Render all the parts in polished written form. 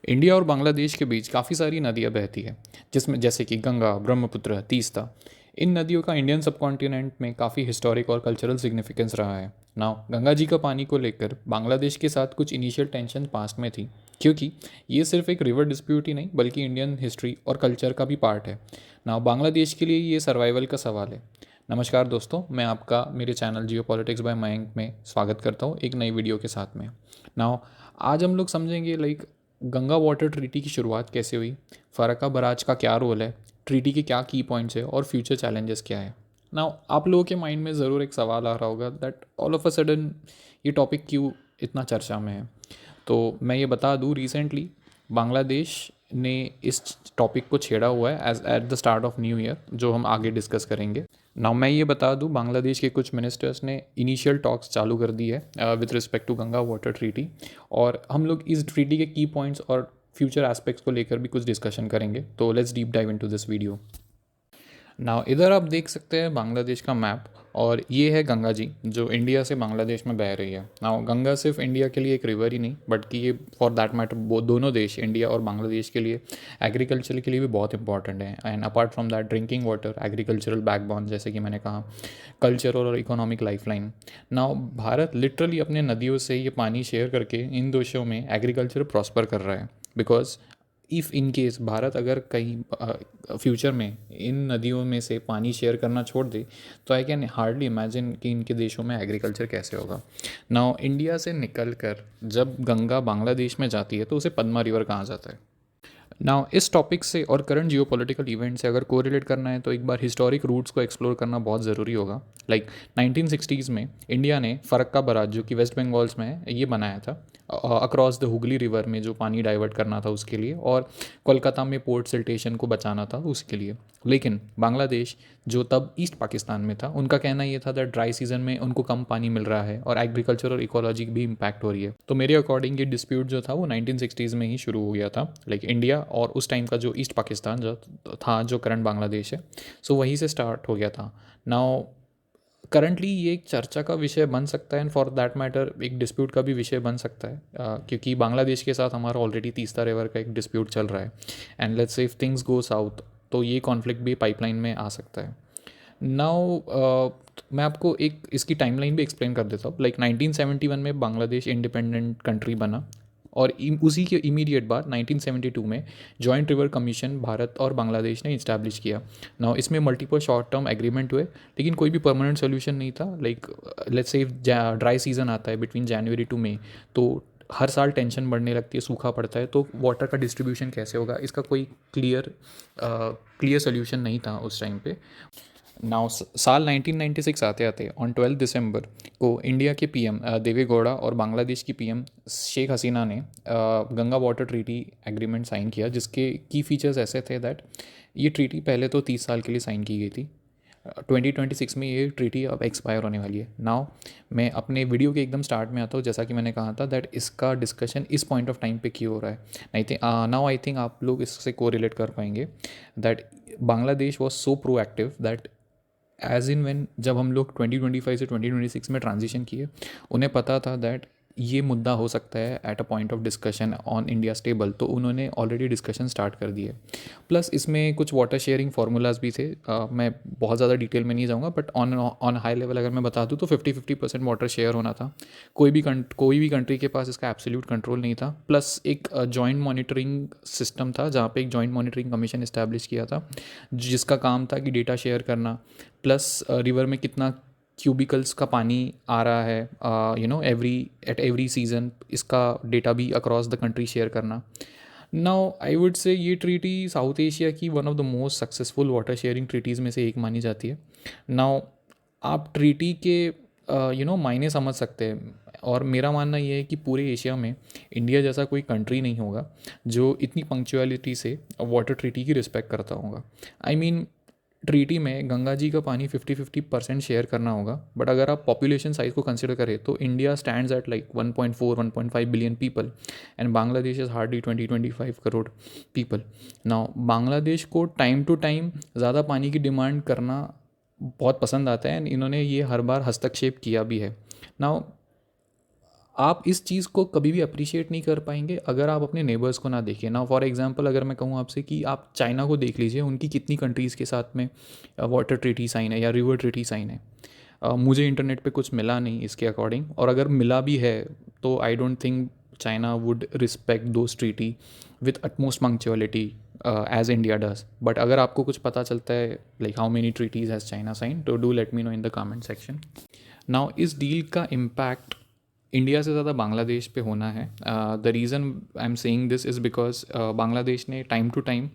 India और बांग्लादेश के बीच काफ़ी सारी नदियाँ बहती है, जिसमें जैसे कि गंगा, ब्रह्मपुत्र, तीस्ता। इन नदियों का इंडियन सबकॉन्टिनेंट में काफ़ी हिस्टोरिक और कल्चरल सिग्निफिकेंस रहा है। नाउ गंगा जी का पानी को लेकर बांग्लादेश के साथ कुछ इनिशियल टेंशन पास्ट में थी, क्योंकि ये सिर्फ एक रिवर डिस्प्यूट ही नहीं बल्कि इंडियन हिस्ट्री और कल्चर का भी पार्ट है। नाउ बांग्लादेश के लिए ये सर्वाइवल का सवाल है। नमस्कार दोस्तों, मैं आपका मेरे channel geo politics by Mayank में स्वागत करता हूँ एक नई वीडियो के साथ में। नाउ आज हम लोग समझेंगे गंगा वाटर ट्रीटी की शुरुआत कैसे हुई, फ़रक्का बराज का क्या रोल है, ट्रीटी के क्या की पॉइंट्स है और फ्यूचर चैलेंजेस क्या है। नाउ आप लोगों के माइंड में ज़रूर एक सवाल आ रहा होगा that all of a sudden ये टॉपिक क्यों इतना चर्चा में है। तो मैं ये बता दूँ, रिसेंटली बांग्लादेश ने इस टॉपिक को छेड़ा हुआ है as at the start of new year, जो हम आगे डिस्कस करेंगे। नाउ मैं ये बता दूं, बांग्लादेश के कुछ मिनिस्टर्स ने इनिशियल टॉक्स चालू कर दी है with respect to Ganga water treaty, और हम लोग इस ट्रीटी के की पॉइंट्स और फ्यूचर एस्पेक्ट्स को लेकर भी कुछ डिस्कशन करेंगे। तो let's deep dive into this video. Now इधर आप देख सकते हैं बांग्लादेश का मैप, और ये है गंगा जी जो इंडिया से बांग्लादेश में बह रही है। नाउ गंगा सिर्फ इंडिया के लिए एक रिवर ही नहीं, बट कि ये फॉर दैट मैटर दोनों देश इंडिया और बांग्लादेश के लिए एग्रीकल्चर के लिए भी बहुत इंपॉर्टेंट है। And apart from that drinking water, agricultural backbone, जैसे कि मैंने कहा, कल्चरल और economic lifeline. Now Bharat literally अपने नदियों से ये पानी शेयर करके इन देशों में एग्रीकल्चर प्रॉस्पर कर रहा है। Because if in case Bharat अगर कहीं फ्यूचर में इन नदियों में से पानी शेयर करना छोड़ दे, तो आई कैन हार्डली इमेजिन कि इनके देशों में एग्रीकल्चर कैसे होगा। नाउ इंडिया से निकल कर जब गंगा बांग्लादेश में जाती है तो उसे पद्मा रिवर कहा जाता है। नाउ इस टॉपिक से और करंट जियो पॉलिटिकल इवेंट से अगर कोरिलेट करना है तो एक बार हिस्टोरिक रूट्स को एक्सप्लोर करना बहुत ज़रूरी होगा। 1960s में इंडिया ने फ़रक्का बराज, जो कि वेस्ट बंगाल्स में है, ये बनाया था अक्रॉस द हुगली रिवर में, जो पानी डाइवर्ट करना था उसके लिए, और कोलकाता में पोर्ट सिल्टेशन को बचाना था उसके लिए। लेकिन बांग्लादेश, जो तब ईस्ट पाकिस्तान में था, उनका कहना ये था दैट ड्राई सीजन में उनको कम पानी मिल रहा है और एग्रीकल्चर और इकोलॉजी भी इम्पैक्ट हो रही है। तो मेरे अकॉर्डिंग ये डिस्प्यूट जो था वो 1960s में ही शुरू हो गया था, इंडिया और उस टाइम का जो ईस्ट पाकिस्तान जो था, जो करंट बांग्लादेश है, सो वहीं से स्टार्ट हो गया था। नाउ करंटली ये एक चर्चा का विषय बन सकता है, एंड फॉर दैट मैटर एक डिस्प्यूट का भी विषय बन सकता है, क्योंकि बांग्लादेश के साथ हमारा ऑलरेडी तीस्ता रिवर का एक डिस्प्यूट चल रहा है। And let's say if things go south, तो ये कॉन्फ्लिक्ट भी पाइपलाइन में आ सकता है। नाउ मैं आपको एक इसकी टाइमलाइन भी एक्सप्लेन कर देता हूँ। 1971 में बांग्लादेश इंडिपेंडेंट कंट्री बना, और उसी के इमीडिएट बाद 1972 में जॉइंट रिवर कमीशन भारत और बांग्लादेश ने इस्टेब्लिश किया। नाउ इसमें मल्टीपल शॉर्ट टर्म एग्रीमेंट हुए, लेकिन कोई भी परमानेंट सोल्यूशन नहीं था। लेट्स से ड्राई सीजन आता है बिटवीन जनवरी टू मई, तो हर साल टेंशन बढ़ने लगती है, सूखा पड़ता है, तो वाटर का डिस्ट्रीब्यूशन कैसे होगा, इसका कोई क्लियर सोल्यूशन नहीं था उस टाइम पे। नाउ साल 1996 आते आते ऑन 12 दिसंबर को इंडिया के पीएम देवे गौड़ा और बांग्लादेश की पीएम शेख हसीना ने Ganga water treaty agreement sign किया, जिसके की फीचर्स ऐसे थे दैट ये ट्रीटी पहले तो 30 साल के लिए साइन की गई थी। 2026 में ये ट्रीटी अब एक्सपायर होने वाली है। नाउ मैं अपने वीडियो के एकदम स्टार्ट में आता हूँ, जैसा कि मैंने कहा था दैट इसका डिस्कशन इस पॉइंट ऑफ टाइम पे क्यों हो रहा है। नहीं थिंक नाउ आई थिंक आप लोग इससे कोरिलेट कर पाएंगे that Bangladesh was so proactive that as in when जब हम लोग 2025 से 2026 में ट्रांजिशन किए, उन्हें पता था दैट ये मुद्दा हो सकता है at a point of discussion on India stable, तो उन्होंने ऑलरेडी डिस्कशन स्टार्ट कर दिए। प्लस इसमें कुछ वाटर शेयरिंग फार्मूलाज भी थे। मैं बहुत ज़्यादा डिटेल में नहीं जाऊँगा, बट ऑन हाई लेवल अगर मैं बता दूँ तो 50-50% वाटर शेयर होना था। कोई भी कंट्री के पास इसका एब्सोल्यूट कंट्रोल नहीं था। प्लस एक जॉइंट मॉनिटरिंग सिस्टम था, जहाँ पे एक जॉइंट मॉनिटरिंग कमीशन इस्टेब्लिश किया था, जिसका काम था कि डेटा शेयर करना, प्लस रिवर में कितना क्यूबिकल्स का पानी आ रहा है एवरी सीज़न, इसका डेटा भी अक्रॉस द कंट्री शेयर करना। नाउ आई वुड से ये ट्रीटी साउथ एशिया की one of the most successful water sharing treaties में से एक मानी जाती है। नाउ आप ट्रीटी के मायने समझ सकते हैं, और मेरा मानना ये है कि पूरे एशिया में इंडिया जैसा कोई कंट्री नहीं होगा जो इतनी पंक्चुअलिटी से वाटर ट्रीटी की रिस्पेक्ट करता होगा। आई मीन ट्रीटी में गंगा जी का पानी 50-50% शेयर करना होगा, बट अगर आप पॉपुलेशन साइज को कंसिडर करें तो India stands eight 1.4-1.5 billion people, and Bangladesh is hardly 20-25 crore people. Now Bangladesh को टाइम टू टाइम ज़्यादा पानी की डिमांड करना बहुत पसंद आता है, एंड इन्होंने ये हर बार हस्तक्षेप किया भी है। नाउ आप इस चीज़ को कभी भी अप्रिशिएट नहीं कर पाएंगे अगर आप अपने नेबर्स को ना देखें ना। फॉर एग्जांपल अगर मैं कहूँ आपसे कि आप चाइना को देख लीजिए, उनकी कितनी कंट्रीज़ के साथ में वाटर ट्रीटी साइन है या रिवर ट्रीटी साइन है। मुझे इंटरनेट पे कुछ मिला नहीं इसके अकॉर्डिंग, और अगर मिला भी है तो I don't think China would respect those treaty with utmost punctuality as India does. But अगर आपको कुछ पता चलता है like how many treaties has China sign, तो do let me know in the comment section. Now इस deal का impact India से ज़्यादा बांग्लादेश पे होना है। The reason I am saying this is because Bangladesh ने टाइम टू टाइम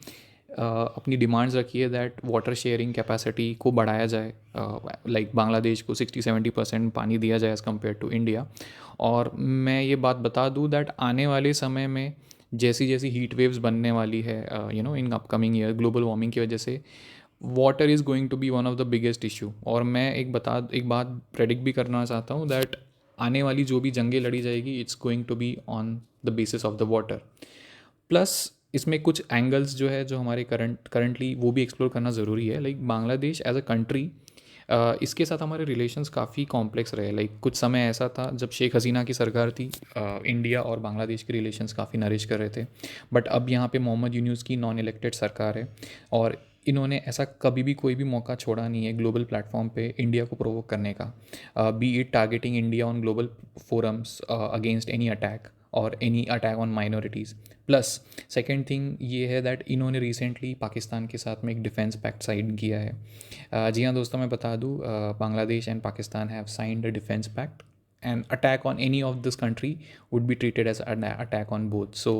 अपनी डिमांड्स रखी है दैट वाटर शेयरिंग कैपेसिटी को बढ़ाया जाए, लाइक बांग्लादेश को 60-70% पानी दिया जाए एज़ कम्पेयर टू इंडिया। और मैं ये बात बता दूँ दैट आने वाले समय में जैसी जैसी हीट वेव्स बनने वाली है in upcoming year global warming की वजह से, water is going to be one of the biggest issue. और मैं एक बात प्रेडिक्ट भी करना चाहता हूँ दैट आने वाली जो भी जंगें लड़ी जाएगी it's going to be on the basis of the water. Plus इसमें कुछ एंगल्स जो है जो हमारे करंटली वो भी एक्सप्लोर करना ज़रूरी है। Like Bangladesh as a country, इसके साथ हमारे रिलेशंस काफ़ी कॉम्प्लेक्स रहे। लाइक कुछ समय ऐसा था जब शेख हसीना की सरकार थी, इंडिया और बांग्लादेश के रिलेशंस काफ़ी नरिश कर रहे थे। बट अब यहाँ पे मोहम्मद यूनूस की नॉन इलेक्टेड सरकार है, और इन्होंने ऐसा कभी भी कोई भी मौका छोड़ा नहीं है ग्लोबल प्लेटफॉर्म पे इंडिया को प्रोवोक करने का, be it targeting India on global forums against any attack और any attack on minorities. Plus second thing ये है दैट इन्होंने रिसेंटली पाकिस्तान के साथ में एक डिफेंस पैक्ट साइन किया है। जी हाँ दोस्तों, मैं बता दूँ, Bangladesh and Pakistan have signed a defence pact, and attack on any of this country would be treated as an attack on both, so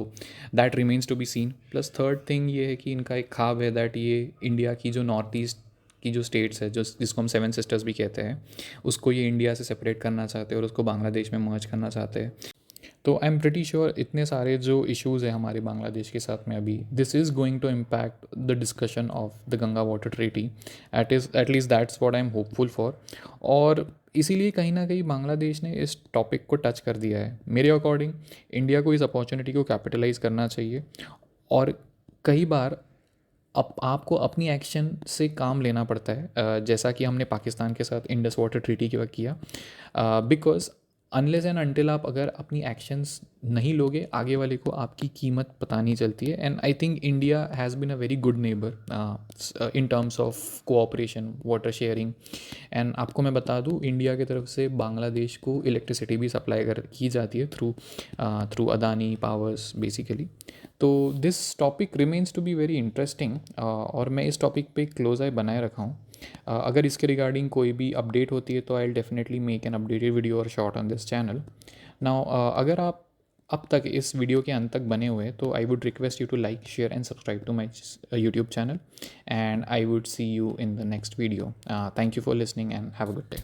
that remains to be seen. Plus third thing ये है कि इनका एक ख्वाब है दैट ये India की जो नॉर्थ ईस्ट की जो स्टेट्स है, जो जिसको हम सेवन सिस्टर्स भी कहते हैं, उसको ये इंडिया से सेपरेट करना चाहते हैं और उसको बांग्लादेश में मर्ज करना चाहते हैं। तो आई एम प्रिटी श्योर इतने सारे जो इश्यूज़ हैं हमारे बांग्लादेश के साथ में अभी, this is going to impact the discussion of the Ganga water treaty. At least that's what I am hopeful for. और इसीलिए कहीं ना कहीं बांग्लादेश ने इस टॉपिक को टच कर दिया है। मेरे अकॉर्डिंग इंडिया को इस अपॉर्चुनिटी को कैपिटलाइज करना चाहिए, और कई बार आपको अपनी एक्शन से काम लेना पड़ता है, जैसा कि हमने पाकिस्तान के साथ इंडस वाटर ट्रीटी के वक्त किया। बिकॉज अनलेस एंड अनटिल आप अगर अपनी एक्शंस नहीं लोगे, आगे वाले को आपकी कीमत पता नहीं चलती है। And I think India has been a very good neighbour in terms of cooperation, water sharing. And आपको मैं बता दूँ, इंडिया की तरफ से बांग्लादेश को इलेक्ट्रिसिटी भी सप्लाई की जाती है थ्रू अदानी पावर्स बेसिकली। तो this topic remains to be very interesting, और मैं इस टॉपिक पे क्लोज आई बनाए रखा हूँ। अगर इसके रिगार्डिंग कोई भी अपडेट होती है तो I will definitely make an updated video और short on this channel. Now अगर आप अब तक इस वीडियो के अंत तक बने हुए हैं तो I would request you to like, share and subscribe to my YouTube channel, and I would see you in the next video. Thank you for listening and have a good day.